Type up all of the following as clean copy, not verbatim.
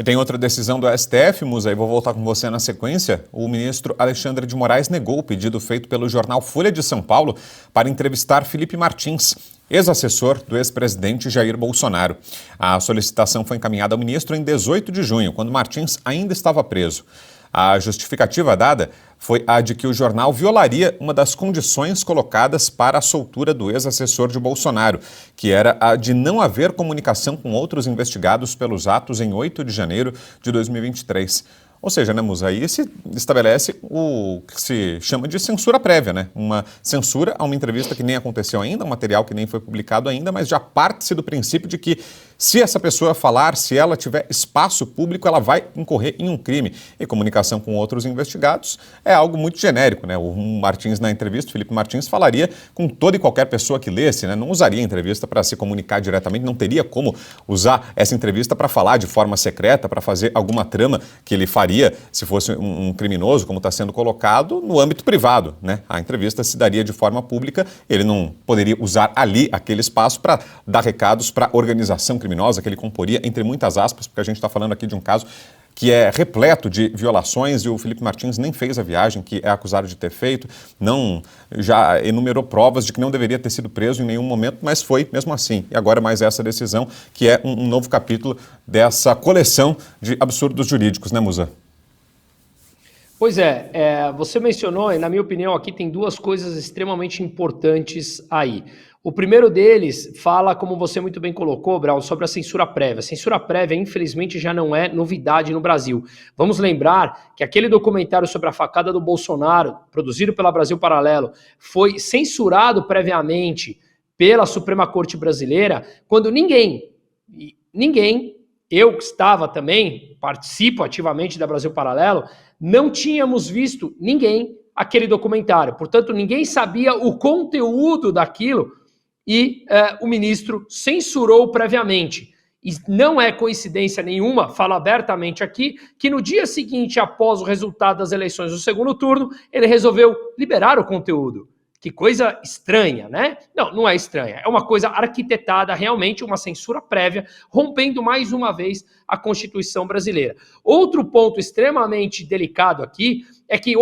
E tem outra decisão do STF, Musa, e vou voltar com você na sequência. O ministro Alexandre de Moraes negou o pedido feito pelo jornal Folha de São Paulo para entrevistar Felipe Martins, ex-assessor do ex-presidente Jair Bolsonaro. A solicitação foi encaminhada ao ministro em 18 de junho, quando Martins ainda estava preso. A justificativa dada foi a de que o jornal violaria uma das condições colocadas para a soltura do ex-assessor de Bolsonaro, que era a de não haver comunicação com outros investigados pelos atos em 8 de janeiro de 2023. Ou seja, né, Musa, aí se estabelece o que se chama de censura prévia, né? Uma censura a uma entrevista que nem aconteceu ainda, um material que nem foi publicado ainda, mas já parte-se do princípio de que se essa pessoa falar, se ela tiver espaço público, ela vai incorrer em um crime. E comunicação com outros investigados é algo muito genérico, né? O Martins, na entrevista, o Felipe Martins, falaria com toda e qualquer pessoa que lesse, né? Não usaria a entrevista para se comunicar diretamente, não teria como usar essa entrevista para falar de forma secreta, para fazer alguma trama que ele faria se fosse um criminoso, como está sendo colocado, no âmbito privado, né? A entrevista se daria de forma pública, ele não poderia usar ali aquele espaço para dar recados para a organização criminosa que ele comporia, entre muitas aspas, porque a gente está falando aqui de um caso que é repleto de violações e o Felipe Martins nem fez a viagem que é acusado de ter feito, não já enumerou provas de que não deveria ter sido preso em nenhum momento, mas foi mesmo assim. E agora mais essa decisão, que é um novo capítulo dessa coleção de absurdos jurídicos, né, Musa? Pois você mencionou, e na minha opinião aqui tem duas coisas extremamente importantes aí. O primeiro deles fala, como você muito bem colocou, Brau, sobre a censura prévia. A censura prévia, infelizmente, já não é novidade no Brasil. Vamos lembrar que aquele documentário sobre a facada do Bolsonaro, produzido pela Brasil Paralelo, foi censurado previamente pela Suprema Corte Brasileira, quando ninguém, eu que estava também, participo ativamente da Brasil Paralelo, não tínhamos visto aquele documentário. Portanto, ninguém sabia o conteúdo daquilo e o ministro censurou previamente. E não é coincidência nenhuma, falo abertamente aqui, que no dia seguinte, após o resultado das eleições do segundo turno, ele resolveu liberar o conteúdo. Que coisa estranha, né? Não é estranha. É uma coisa arquitetada, realmente uma censura prévia, rompendo mais uma vez a Constituição brasileira. Outro ponto extremamente delicado aqui é que,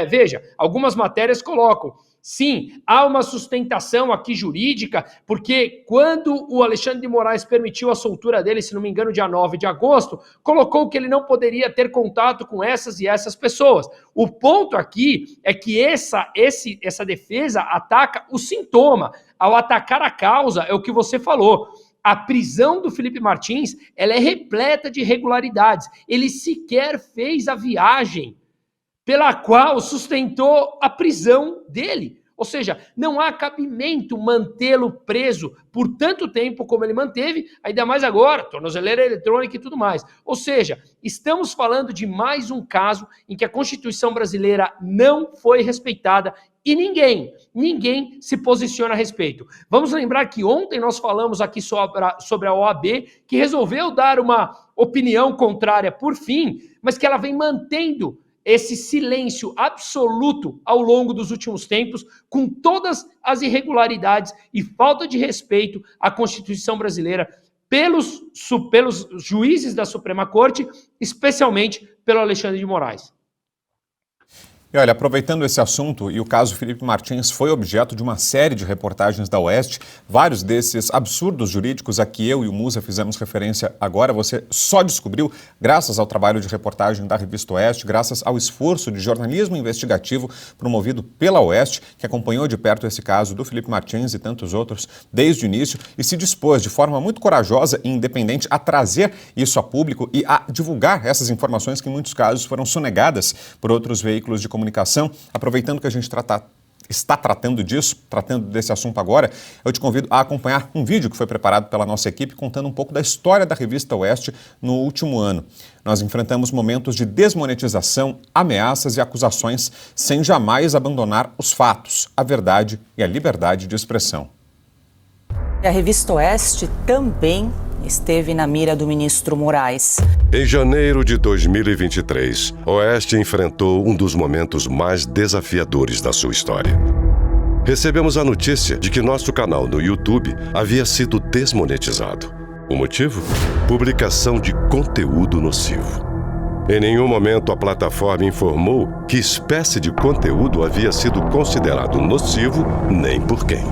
veja, algumas matérias colocam, sim, há uma sustentação aqui jurídica, porque quando o Alexandre de Moraes permitiu a soltura dele, se não me engano, dia 9 de agosto, colocou que ele não poderia ter contato com essas e essas pessoas. O ponto aqui é que essa defesa ataca o sintoma. Ao atacar a causa, é o que você falou. A prisão do Felipe Martins, ela é repleta de irregularidades. Ele sequer fez a viagem pela qual sustentou a prisão dele. Ou seja, não há cabimento mantê-lo preso por tanto tempo como ele manteve, ainda mais agora, tornozeleira eletrônica e tudo mais. Ou seja, estamos falando de mais um caso em que a Constituição brasileira não foi respeitada e ninguém se posiciona a respeito. Vamos lembrar que ontem nós falamos aqui sobre a OAB, que resolveu dar uma opinião contrária por fim, mas que ela vem mantendo esse silêncio absoluto ao longo dos últimos tempos, com todas as irregularidades e falta de respeito à Constituição brasileira pelos juízes da Suprema Corte, especialmente pelo Alexandre de Moraes. E olha, aproveitando esse assunto, e o caso Felipe Martins foi objeto de uma série de reportagens da Oeste, vários desses absurdos jurídicos a que eu e o Musa fizemos referência agora, você só descobriu graças ao trabalho de reportagem da Revista Oeste, graças ao esforço de jornalismo investigativo promovido pela Oeste, que acompanhou de perto esse caso do Felipe Martins e tantos outros desde o início e se dispôs de forma muito corajosa e independente a trazer isso a público e a divulgar essas informações que em muitos casos foram sonegadas por outros veículos de comunicação. Aproveitando que a gente está tratando desse assunto agora, eu te convido a acompanhar um vídeo que foi preparado pela nossa equipe contando um pouco da história da Revista Oeste no último ano. Nós enfrentamos momentos de desmonetização, ameaças e acusações sem jamais abandonar os fatos, a verdade e a liberdade de expressão. A Revista Oeste também esteve na mira do ministro Moraes. Em janeiro de 2023, Oeste enfrentou um dos momentos mais desafiadores da sua história. Recebemos a notícia de que nosso canal no YouTube havia sido desmonetizado. O motivo? Publicação de conteúdo nocivo. Em nenhum momento a plataforma informou que espécie de conteúdo havia sido considerado nocivo, nem por quem.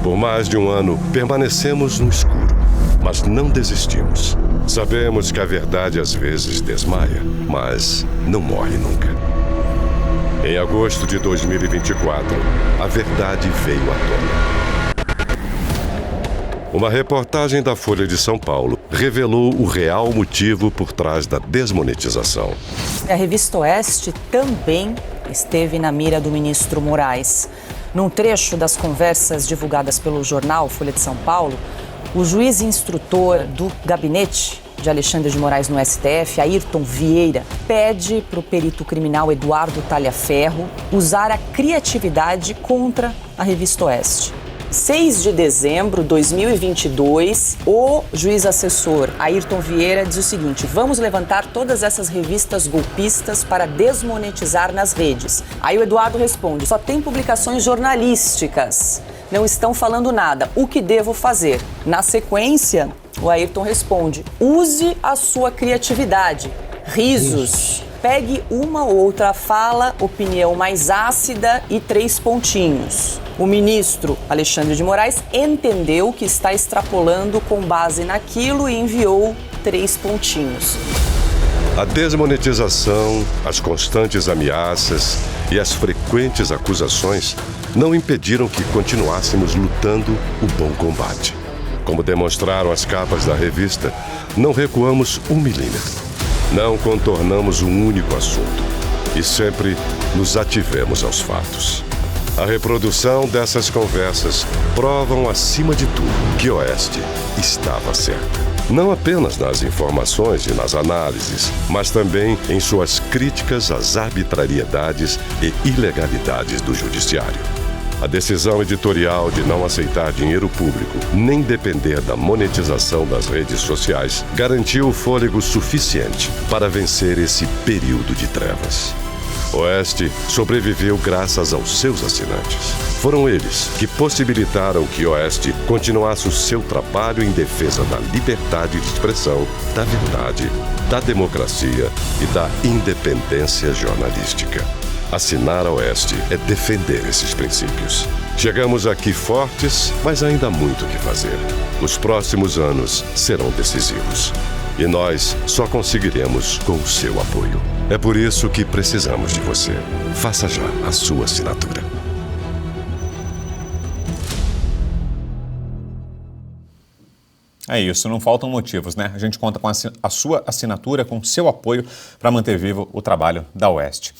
Por mais de um ano, permanecemos no escuro, mas não desistimos. Sabemos que a verdade às vezes desmaia, mas não morre nunca. Em agosto de 2024, a verdade veio à tona. Uma reportagem da Folha de São Paulo revelou o real motivo por trás da desmonetização. A revista Oeste também esteve na mira do ministro Moraes. Num trecho das conversas divulgadas pelo jornal Folha de São Paulo, o juiz instrutor do gabinete de Alexandre de Moraes no STF, Ayrton Vieira, pede para o perito criminal Eduardo Talhaferro usar a criatividade contra a revista Oeste. 6 de dezembro de 2022, o juiz assessor Ayrton Vieira diz o seguinte: vamos levantar todas essas revistas golpistas para desmonetizar nas redes. Aí o Eduardo responde: só tem publicações jornalísticas, não estão falando nada, o que devo fazer? Na sequência, o Ayrton responde: use a sua criatividade, risos. Pegue uma ou outra fala, opinião mais ácida e 3 pontinhos. O ministro Alexandre de Moraes entendeu que está extrapolando com base naquilo e enviou 3 pontinhos. A desmonetização, as constantes ameaças e as frequentes acusações não impediram que continuássemos lutando o bom combate. Como demonstraram as capas da revista, não recuamos 1 milímetro. Não contornamos um único assunto e sempre nos ativemos aos fatos. A reprodução dessas conversas provam, acima de tudo, que Oeste estava certa. Não apenas nas informações e nas análises, mas também em suas críticas às arbitrariedades e ilegalidades do judiciário. A decisão editorial de não aceitar dinheiro público, nem depender da monetização das redes sociais, garantiu fôlego suficiente para vencer esse período de trevas. Oeste sobreviveu graças aos seus assinantes. Foram eles que possibilitaram que Oeste continuasse o seu trabalho em defesa da liberdade de expressão, da verdade, da democracia e da independência jornalística. Assinar a Oeste é defender esses princípios. Chegamos aqui fortes, mas ainda há muito o que fazer. Os próximos anos serão decisivos. E nós só conseguiremos com o seu apoio. É por isso que precisamos de você. Faça já a sua assinatura. É isso, não faltam motivos, né? A gente conta com a sua assinatura, com o seu apoio para manter vivo o trabalho da Oeste.